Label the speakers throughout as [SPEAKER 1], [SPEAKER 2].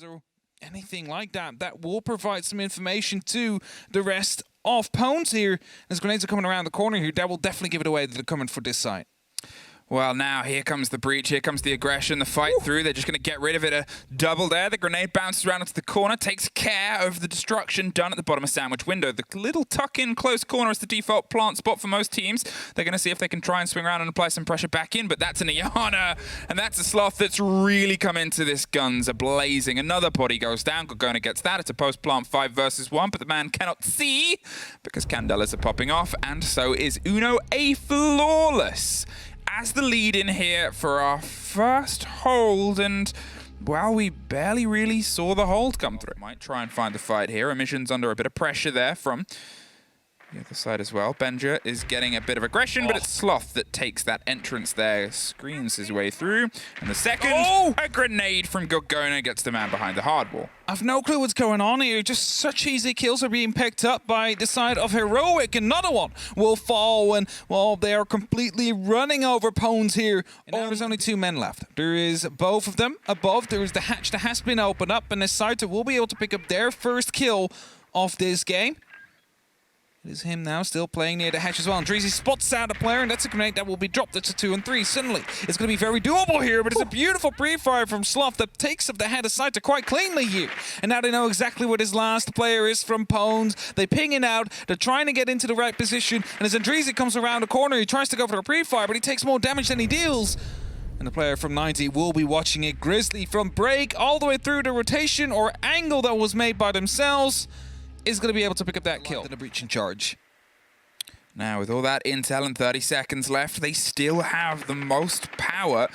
[SPEAKER 1] or anything like that. That will provide some information to the rest of Pwns here. As grenades are coming around the corner here, that will definitely give it away that they're coming for this side.
[SPEAKER 2] Well, now here comes the breach, here comes the aggression, the fight through. They're just going to get rid of it. A double there. The grenade bounces around into the corner, takes care of the destruction done at the bottom of sandwich window. The little tuck-in close corner is the default plant spot for most teams. They're going to see if they can try and swing around and apply some pressure back in, but that's an Iana, and that's a Sloth that's really come into this. Guns are blazing. Another body goes down. Gorgona gets that. It's a post-plant 5 versus 1, but the man cannot see because candelas are popping off, and so is Uno a flawless. As the lead in here for our first hold, and well, we barely really saw the hold come through. Might try and find the fight here. Emission's under a bit of pressure there from the other side as well. Benja is getting a bit of aggression, but it's Sloth that takes that entrance there, screams his way through. And the second, a grenade from Gorgona gets the man behind the hard wall.
[SPEAKER 1] I've no clue what's going on here. Just such easy kills are being picked up by the side of Heroic. Another one will fall, and well, they are completely running over Pwns here. And now there's only 2 men left. There is both of them above. There is the hatch that has been opened up, and Esport will be able to pick up their first kill of this game. It is him now, still playing near the hatch as well. And Dreezy spots out a player, and that's a grenade that will be dropped. That's a 2 and 3. Suddenly, it's going to be very doable here, but it's a beautiful pre-fire from Sloth that takes up the head of Esport quite cleanly here. And now they know exactly where this last player is from Pwns. They ping it out. They're trying to get into the right position. And as Dreezy comes around the corner, he tries to go for a pre-fire, but he takes more damage than he deals. And the player from 90 will be watching it. Grizzly from break all the way through the rotation or angle that was made by themselves is going to be able to pick up that kill. The breach in charge.
[SPEAKER 2] Now, with all that intel and 30 seconds left, they still have the most power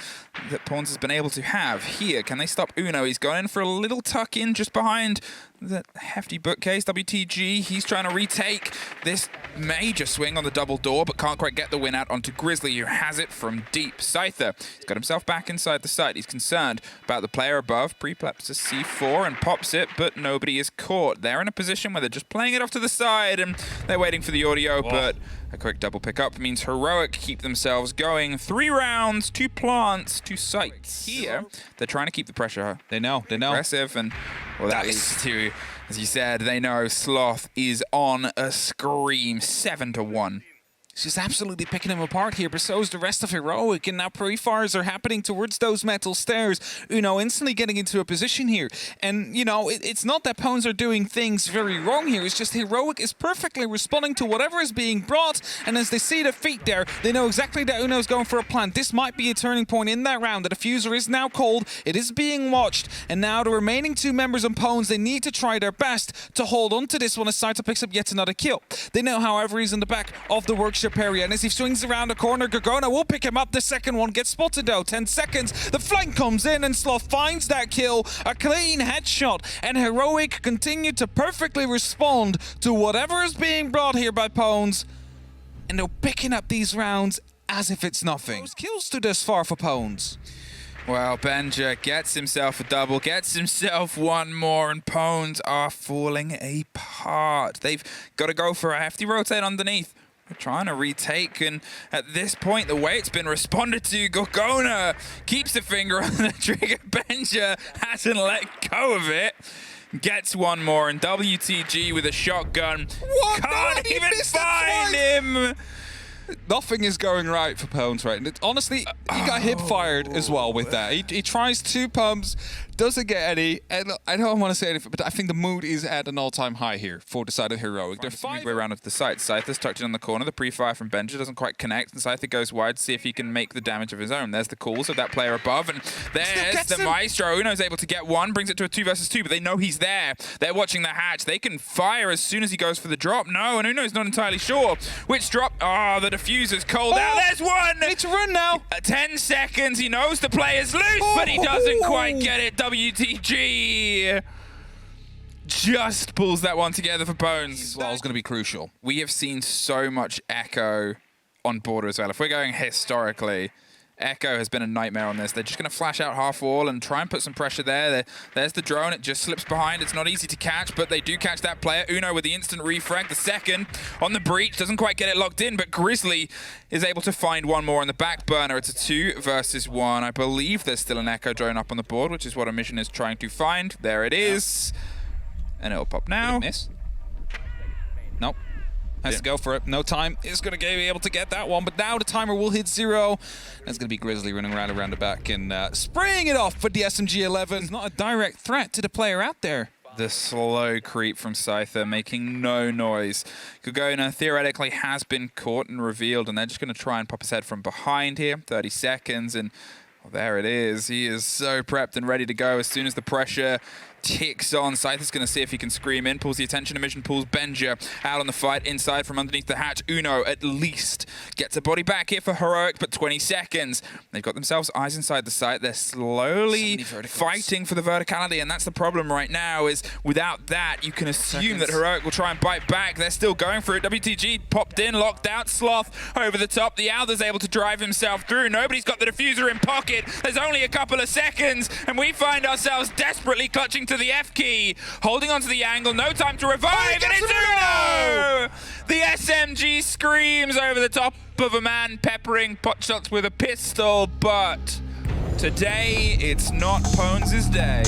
[SPEAKER 2] that Pwns has been able to have here. Can they stop Uno? He's going in for a little tuck-in just behind the hefty bookcase. WTG, he's trying to retake this major swing on the double door, but can't quite get the win out onto Grizzly, who has it from deep. Scyther, he's got himself back inside the site. He's concerned about the player above. Prepleps to C4 and pops it, but nobody is caught. They're in a position where they're just playing it off to the side, and they're waiting for the audio, but a quick double pickup means Heroic keep themselves going. 3 rounds, 2 plants, 2 sites. Here, they're trying to keep the pressure.
[SPEAKER 1] They know.
[SPEAKER 2] Aggressive, and well, that leads to, as you said, they know Sloth is on a scream. 7 to 1.
[SPEAKER 1] She's absolutely picking him apart here, but so is the rest of Heroic, and now pre-fires are happening towards those metal stairs. Uno instantly getting into a position here. And, you know, it's not that Pwns are doing things very wrong here, it's just Heroic is perfectly responding to whatever is being brought, and as they see the feet there, they know exactly that Uno's going for a plant. This might be a turning point in that round. The diffuser is now cold, it is being watched, and now the remaining 2 members of Pwns, they need to try their best to hold on to this one as Saito picks up yet another kill. They know, however, he's in the back of the workshop area, and as he swings around the corner, Gorgona will pick him up. The second one gets spotted though. 10 seconds. The flank comes in, and Sloth finds that kill. A clean headshot, and Heroic continue to perfectly respond to whatever is being brought here by Pwns, and they're picking up these rounds as if it's nothing. Those kills to this far for Pwns.
[SPEAKER 2] Well, Benja gets himself a double, gets himself 1 more, and Pwns are falling apart. They've got to go for a hefty rotate underneath. They're trying to retake, and at this point, the way it's been responded to, Gorgona keeps the finger on the trigger. Benja hasn't let go of it. Gets 1 more, and WTG with a shotgun can't even find him.
[SPEAKER 1] Nothing is going right for Pwns right now. Honestly, he got hip fired as well with that. He tries 2 pumps, doesn't get any. And look, I don't want to say anything, but I think the mood is at an all-time high here for the side of Heroic. They're 5
[SPEAKER 2] way around to the site. Scyther's tucked in on the corner. The pre-fire from Benja doesn't quite connect, and Scyther goes wide to see if he can make the damage of his own. There's the calls of that player above, and there's the Maestro. Uno's able to get 1, brings it to a 2 versus 2, but they know he's there. They're watching the hatch. They can fire as soon as he goes for the drop. No, and Uno's not entirely sure which drop. Oh, the diffuser's cold out. There's 1!
[SPEAKER 1] Need to run now.
[SPEAKER 2] 10 seconds. He knows the player's loose, but he doesn't quite get it. WTG just pulls that one together for Pwns.
[SPEAKER 1] Well, it's going to be crucial.
[SPEAKER 2] We have seen so much echo on border as well. If we're going historically, Echo has been a nightmare on this. They're just going to flash out half wall and try and put some pressure there. There's the drone. It just slips behind. It's not easy to catch, but they do catch that player. Uno with the instant refrag. The second on the breach. Doesn't quite get it locked in, but Grizzly is able to find one more on the back burner. It's a 2 versus 1. I believe there's still an Echo drone up on the board, which is what our mission is trying to find. There it is. And it'll pop now.
[SPEAKER 1] Miss. Nope. Has to go for it. No time is going to be able to get that one, but now the timer will hit 0. That's going to be Grizzly running around the back and spraying it off with the SMG-11. It's not a direct threat to the player out there.
[SPEAKER 2] The slow creep from Scyther, making no noise. Kugona theoretically has been caught and revealed, and they're just going to try and pop his head from behind here. 30 seconds, and well, there it is. He is so prepped and ready to go as soon as the pressure ticks on. Scyther's going to see if he can scream in, pulls the attention of Mission, pulls Benja out on the fight inside from underneath the hatch. Uno at least gets a body back here for Heroic, but 20 seconds. They've got themselves eyes inside the site. They're slowly fighting for the verticality, and that's the problem right now, is without that, you can assume that Heroic will try and bite back. They're still going for it. WTG popped in, locked out, Sloth over the top. The Alder's able to drive himself through. Nobody's got the diffuser in pocket. There's only a couple of seconds, and we find ourselves desperately clutching to the F key, holding onto the angle, no time to revive, and it's Uno! The SMG screams over the top of a man peppering pot shots with a pistol, but today it's not Pones' day.